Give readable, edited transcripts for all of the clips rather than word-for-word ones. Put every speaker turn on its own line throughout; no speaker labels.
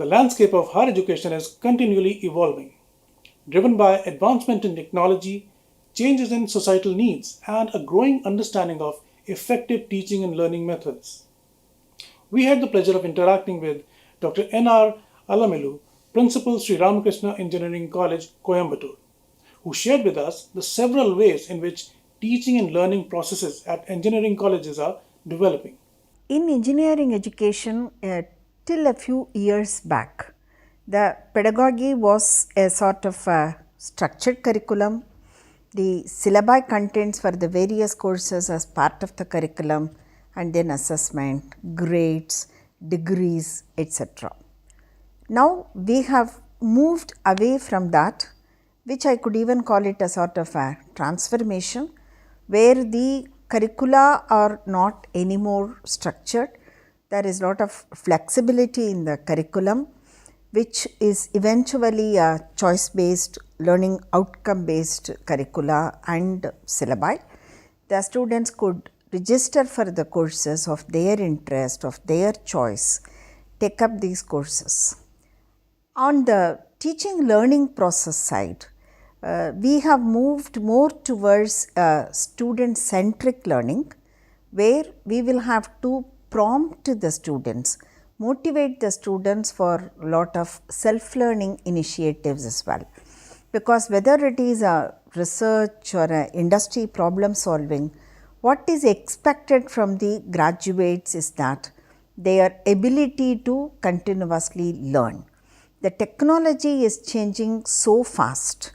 The landscape of higher education is continually evolving, driven by advancement in technology, changes in societal needs, and a growing understanding of effective teaching and learning methods. We had the pleasure of interacting with Dr. N.R. Alamelu, Principal Sri Ramakrishna Engineering College, Coimbatore, who shared with us the several ways in which teaching and learning processes at engineering colleges are developing.
In engineering education, till a few years back, the pedagogy was a sort of a structured curriculum. The syllabi contents for the various courses as part of the curriculum, and then assessment, grades, degrees, etc. Now we have moved away from that, which I could even call it a sort of a transformation, where the curricula are not anymore structured. There is a lot of flexibility in the curriculum, which is eventually a choice based, learning outcome based curricula and syllabi. The students could register for the courses of their interest, of their choice, take up these courses. On the teaching learning process side, we have moved more towards student centric learning, where we will have to prompt the students, motivate the students for a lot of self learning initiatives as well. Because whether it is a research or a industry problem solving, what is expected from the graduates is that their ability to continuously learn. The technology is changing so fast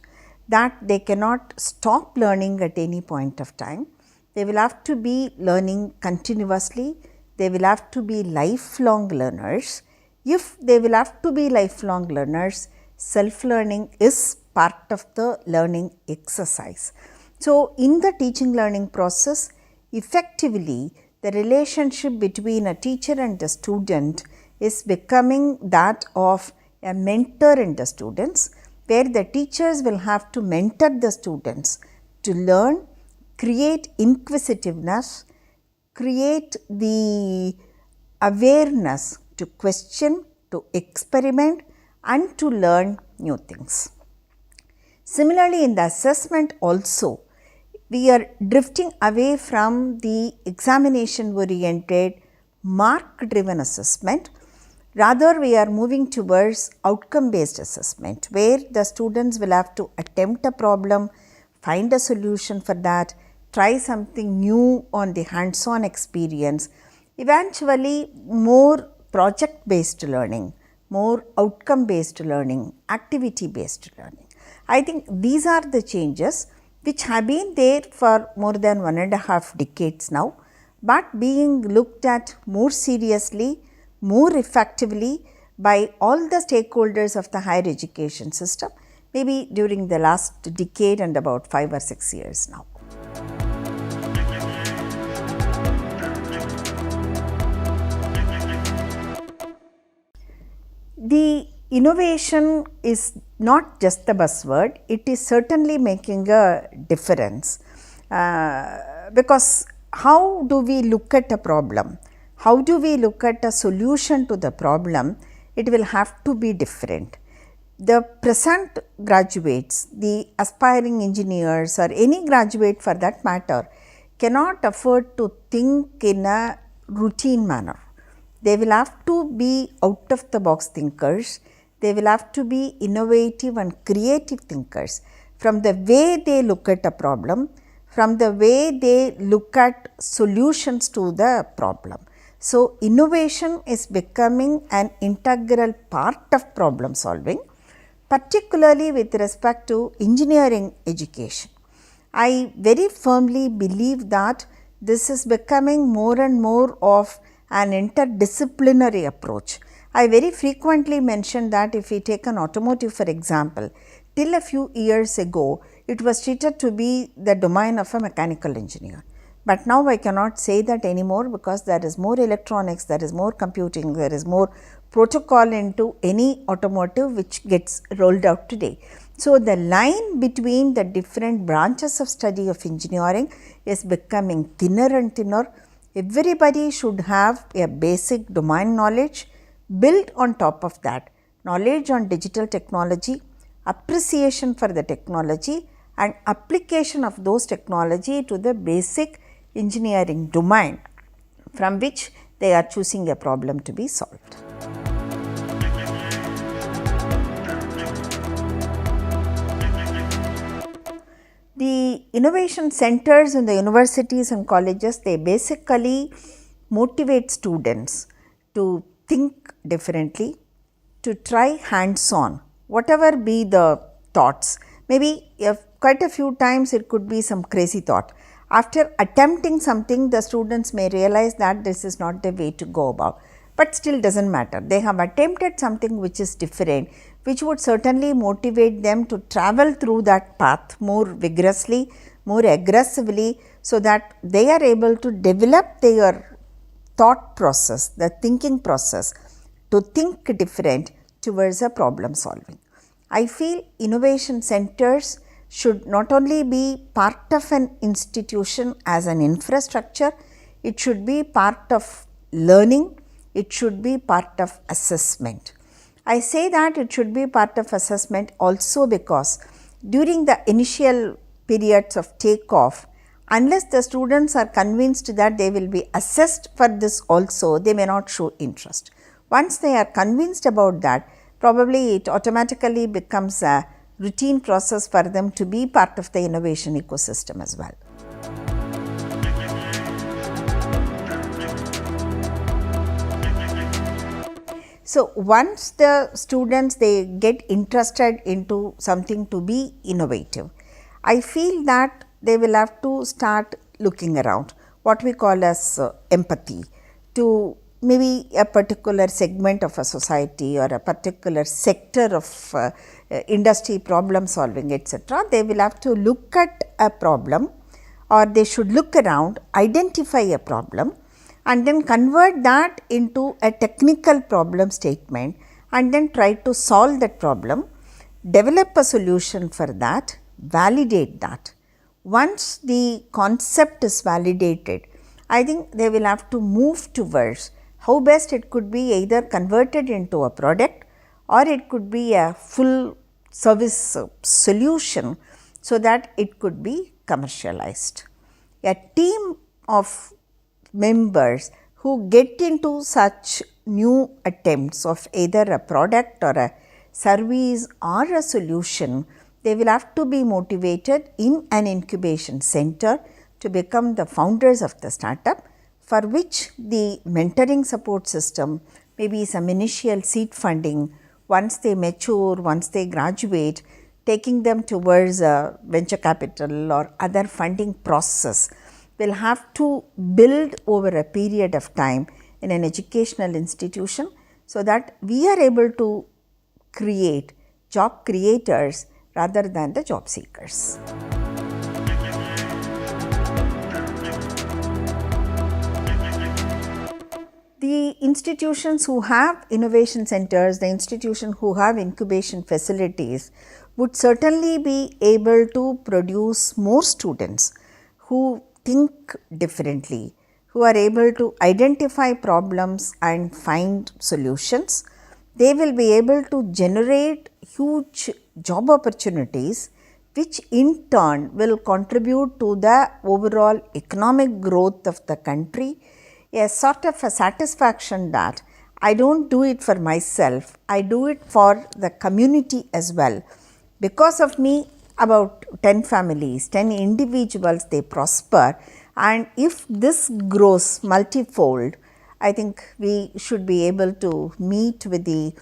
that they cannot stop learning at any point of time. They will have to be learning continuously. They will have to be lifelong learners. If they will have to be lifelong learners, self-learning is part of the learning exercise. So, in the teaching learning process, effectively the relationship between a teacher and the student is becoming that of a mentor and the students, where the teachers will have to mentor the students to learn, create inquisitiveness, create the awareness to question, to experiment and to learn new things. Similarly, in the assessment also, we are drifting away from the examination oriented mark driven assessment. Rather, we are moving towards outcome based assessment, where the students will have to attempt a problem, find a solution for that, try something new on the hands on experience, eventually more project based learning, more outcome based learning, activity based learning. I think these are the changes which have been there for more than 1.5 decades now, but being looked at more seriously, more effectively by all the stakeholders of the higher education system, maybe during the last decade and about 5 or 6 years now. The innovation is not just the buzzword, it is certainly making a difference, because how do we look at a problem? How do we look at a solution to the problem? It will have to be different. The present graduates, the aspiring engineers or any graduate for that matter, cannot afford to think in a routine manner. They will have to be out of the box thinkers. They will have to be innovative and creative thinkers from the way they look at a problem, from the way they look at solutions to the problem. So, innovation is becoming an integral part of problem solving, particularly with respect to engineering education. I very firmly believe that this is becoming more and more of an interdisciplinary approach. I very frequently mention that if we take an automotive for example, till a few years ago, it was treated to be the domain of a mechanical engineer. But now I cannot say that anymore, because there is more electronics, there is more computing, there is more protocol into any automotive which gets rolled out today. So, the line between the different branches of study of engineering is becoming thinner and thinner. Everybody should have a basic domain knowledge. Built on top of that, knowledge on digital technology, appreciation for the technology and application of those technology to the basic engineering domain from which they are choosing a problem to be solved. The innovation centers in the universities and colleges, they basically motivate students to think differently, to try hands on, whatever be the thoughts. Maybe quite a few times it could be some crazy thought. After attempting something, the students may realize that this is not the way to go about, but still doesn't matter. They have attempted something which is different, which would certainly motivate them to travel through that path more vigorously, more aggressively, so that they are able to develop their thought process, the thinking process, to think different towards a problem solving. I feel innovation centers should not only be part of an institution as an infrastructure, it should be part of learning, it should be part of assessment. I say that it should be part of assessment also because during the initial periods of takeoff, unless the students are convinced that they will be assessed for this also, they may not show interest. Once they are convinced about that, probably it automatically becomes a routine process for them to be part of the innovation ecosystem as well. So, once the students they get interested into something to be innovative, I feel that they will have to start looking around, what we call as empathy, to maybe a particular segment of a society or a particular sector of industry problem solving, etc. They will have to look at a problem, or they should look around, identify a problem and then convert that into a technical problem statement and then try to solve that problem, develop a solution for that, validate that. Once the concept is validated, I think they will have to move towards how best it could be either converted into a product or it could be a full service solution so that it could be commercialized. A team of members who get into such new attempts of either a product or a service or a solution, they will have to be motivated in an incubation center to become the founders of the startup, for which the mentoring support system, maybe some initial seed funding, once they mature, once they graduate, taking them towards a venture capital or other funding process, will have to build over a period of time in an educational institution, so that we are able to create job creators rather than the job seekers. The institutions who have innovation centers, the institutions who have incubation facilities would certainly be able to produce more students who think differently, who are able to identify problems and find solutions. They will be able to generate huge job opportunities, which in turn will contribute to the overall economic growth of the country. A sort of a satisfaction that I don't do it for myself, I do it for the community as well. Because of me, about 10 families, 10 individuals, they prosper, and if this grows multifold, I think we should be able to meet with the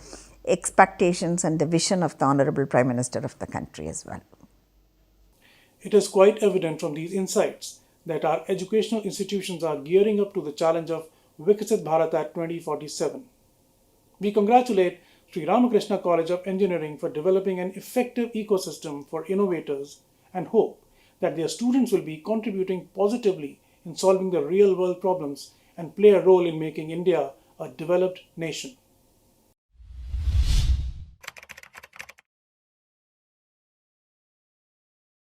expectations and the vision of the Honorable Prime Minister of the country as well.
It is quite evident from these insights that our educational institutions are gearing up to the challenge of Viksit Bharat at 2047. We congratulate Sri Ramakrishna College of Engineering for developing an effective ecosystem for innovators and hope that their students will be contributing positively in solving the real world problems and play a role in making India a developed nation.